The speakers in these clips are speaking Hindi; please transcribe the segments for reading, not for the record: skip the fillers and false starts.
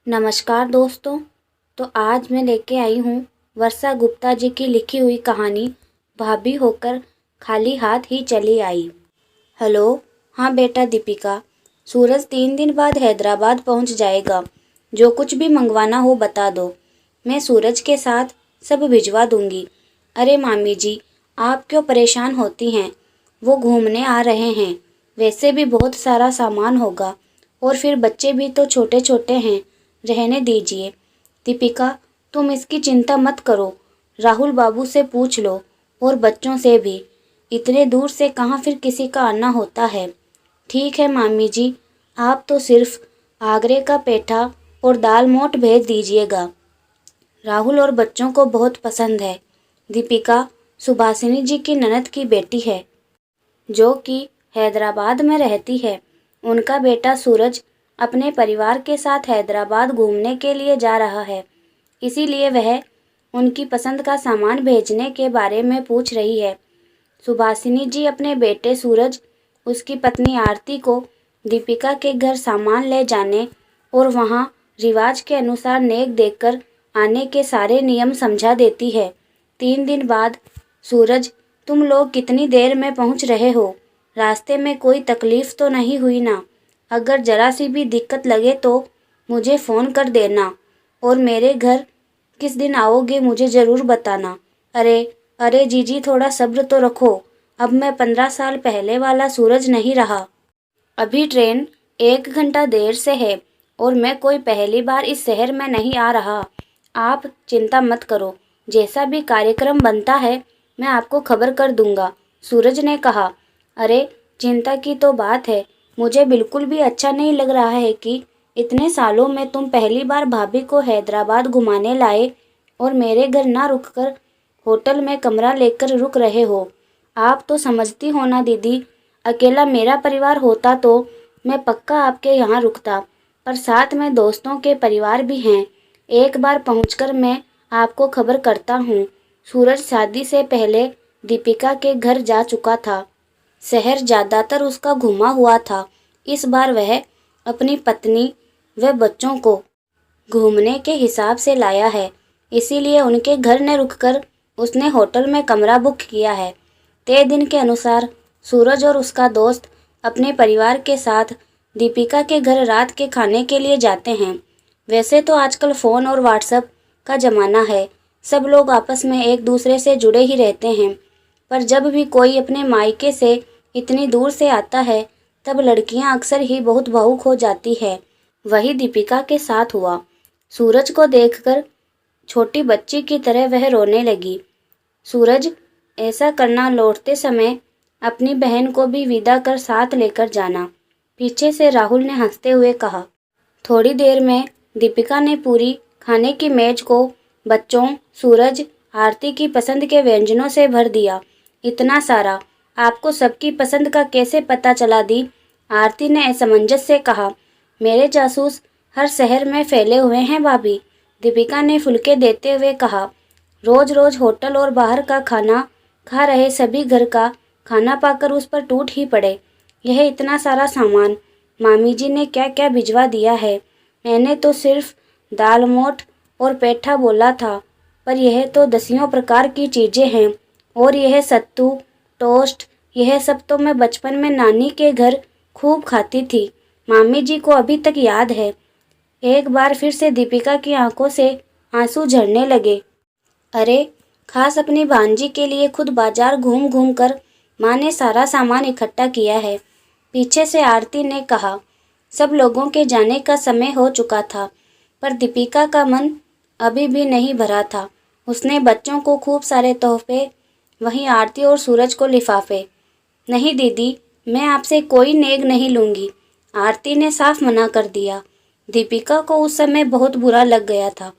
नमस्कार दोस्तों। तो आज मैं लेके आई हूँ वर्षा गुप्ता जी की लिखी हुई कहानी भाभी होकर खाली हाथ ही चली आई। हेलो। हाँ बेटा दीपिका, सूरज 3 दिन बाद हैदराबाद पहुँच जाएगा। जो कुछ भी मंगवाना हो बता दो, मैं सूरज के साथ सब भिजवा दूँगी। अरे मामी जी, आप क्यों परेशान होती हैं? वो घूमने आ रहे हैं, वैसे भी बहुत सारा सामान होगा और फिर बच्चे भी तो छोटे छोटे हैं, रहने दीजिए। दीपिका, तुम इसकी चिंता मत करो, राहुल बाबू से पूछ लो और बच्चों से भी। इतने दूर से कहाँ फिर किसी का आना होता है। ठीक है मामी जी, आप तो सिर्फ आगरे का पेठा और दाल मोठ भेज दीजिएगा, राहुल और बच्चों को बहुत पसंद है। दीपिका सुभाषिनी जी की ननद की बेटी है, जो कि हैदराबाद में रहती है। उनका बेटा सूरज अपने परिवार के साथ हैदराबाद घूमने के लिए जा रहा है, इसीलिए वह उनकी पसंद का सामान भेजने के बारे में पूछ रही है। सुभाषिनी जी अपने बेटे सूरज, उसकी पत्नी आरती को दीपिका के घर सामान ले जाने और वहां रिवाज के अनुसार नेक देकर आने के सारे नियम समझा देती है। 3 दिन बाद। सूरज, तुम लोग कितनी देर में पहुंच रहे हो? रास्ते में कोई तकलीफ तो नहीं हुई ना? अगर जरा सी भी दिक्कत लगे तो मुझे फ़ोन कर देना, और मेरे घर किस दिन आओगे मुझे ज़रूर बताना। अरे अरे जीजी, थोड़ा सब्र तो रखो। अब मैं 15 साल पहले वाला सूरज नहीं रहा। अभी ट्रेन 1 घंटा देर से है और मैं कोई पहली बार इस शहर में नहीं आ रहा। आप चिंता मत करो, जैसा भी कार्यक्रम बनता है मैं आपको खबर कर दूंगा, सूरज ने कहा। अरे चिंता की तो बात है, मुझे बिल्कुल भी अच्छा नहीं लग रहा है कि इतने सालों में तुम पहली बार भाभी को हैदराबाद घुमाने लाए और मेरे घर ना रुककर होटल में कमरा लेकर रुक रहे हो। आप तो समझती हो ना दीदी, अकेला मेरा परिवार होता तो मैं पक्का आपके यहाँ रुकता, पर साथ में दोस्तों के परिवार भी हैं। एक बार पहुँचकर मैं आपको खबर करता हूँ। सूरज शादी से पहले दीपिका के घर जा चुका था। शहर ज़्यादातर उसका घुमा हुआ था। इस बार वह अपनी पत्नी व बच्चों को घूमने के हिसाब से लाया है, इसीलिए उनके घर न रुककर उसने होटल में कमरा बुक किया है। तय दिन के अनुसार सूरज और उसका दोस्त अपने परिवार के साथ दीपिका के घर रात के खाने के लिए जाते हैं। वैसे तो आजकल फ़ोन और व्हाट्सएप का ज़माना है, सब लोग आपस में एक दूसरे से जुड़े ही रहते हैं, पर जब भी कोई अपने मायके से इतनी दूर से आता है तब लड़कियां अक्सर ही बहुत भावुक हो जाती है। वही दीपिका के साथ हुआ। सूरज को देखकर छोटी बच्ची की तरह वह रोने लगी। सूरज, ऐसा करना लौटते समय अपनी बहन को भी विदा कर साथ लेकर जाना, पीछे से राहुल ने हंसते हुए कहा। थोड़ी देर में दीपिका ने पूरी खाने की मेज को बच्चों, सूरज, आरती की पसंद के व्यंजनों से भर दिया। इतना सारा आपको सबकी पसंद का कैसे पता चला दी? आरती ने असमंजस से कहा। मेरे जासूस हर शहर में फैले हुए हैं भाभी, दीपिका ने फुलके देते हुए कहा। रोज रोज होटल और बाहर का खाना खा रहे सभी घर का खाना पाकर उस पर टूट ही पड़े। यह इतना सारा सामान मामी जी ने क्या क्या भिजवा दिया है। मैंने तो सिर्फ दाल मोठ और पेठा बोला था, पर यह तो दसियों प्रकार की चीज़ें हैं। और यह सत्तू, टोस्ट, यह सब तो मैं बचपन में नानी के घर खूब खाती थी, मामी जी को अभी तक याद है। एक बार फिर से दीपिका की आंखों से आंसू झरने लगे। अरे, खास अपनी भांजी के लिए खुद बाजार घूम घूम कर माँ ने सारा सामान इकट्ठा किया है, पीछे से आरती ने कहा। सब लोगों के जाने का समय हो चुका था, पर दीपिका का मन अभी भी नहीं भरा था। उसने बच्चों को खूब सारे तोहफे, वहीं आरती और सूरज को लिफाफे। नहीं दीदी, मैं आपसे कोई नेग नहीं लूँगी, आरती ने साफ मना कर दिया। दीपिका को उस समय बहुत बुरा लग गया था।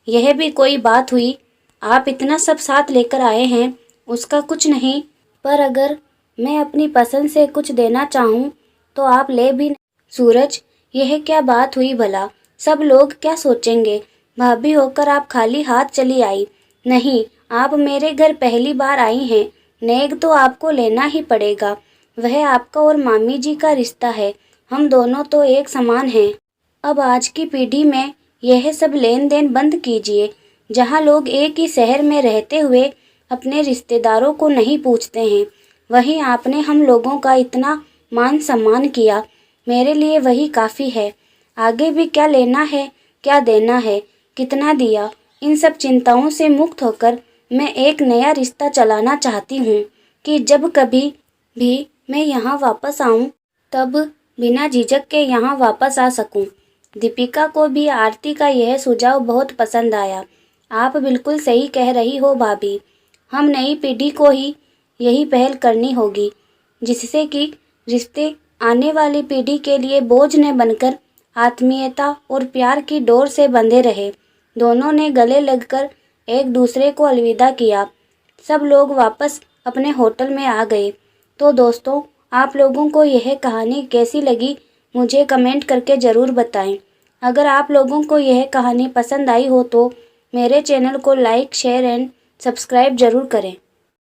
यह भी कोई बात हुई? आप इतना सब साथ लेकर आए हैं, उसका कुछ नहीं, पर अगर मैं अपनी पसंद से कुछ देना चाहूँ तो आप ले भी। सूरज, यह क्या बात हुई भला? सब लोग क्या सोचेंगे? भाभी होकर आप खाली हाथ चली आई। नहीं, आप मेरे घर पहली बार आई हैं, नेग तो आपको लेना ही पड़ेगा। वह आपका और मामी जी का रिश्ता है, हम दोनों तो एक समान हैं। अब आज की पीढ़ी में यह सब लेन देन बंद कीजिए। जहाँ लोग एक ही शहर में रहते हुए अपने रिश्तेदारों को नहीं पूछते हैं, वहीं आपने हम लोगों का इतना मान सम्मान किया, मेरे लिए वही काफ़ी है। आगे भी क्या लेना है, क्या देना है, कितना दिया, इन सब चिंताओं से मुक्त होकर मैं एक नया रिश्ता चलाना चाहती हूँ कि जब कभी भी मैं यहाँ वापस आऊँ तब बिना झिझक के यहाँ वापस आ सकूँ। दीपिका को भी आरती का यह सुझाव बहुत पसंद आया। आप बिल्कुल सही कह रही हो भाभी, हम नई पीढ़ी को ही यही पहल करनी होगी, जिससे कि रिश्ते आने वाली पीढ़ी के लिए बोझ न बनकर आत्मीयता और प्यार की डोर से बंधे रहे। दोनों ने गले लगकर एक दूसरे को अलविदा किया। सब लोग वापस अपने होटल में आ गए। तो दोस्तों, आप लोगों को यह कहानी कैसी लगी मुझे कमेंट करके ज़रूर बताएं। अगर आप लोगों को यह कहानी पसंद आई हो तो मेरे चैनल को लाइक, शेयर एंड सब्सक्राइब ज़रूर करें।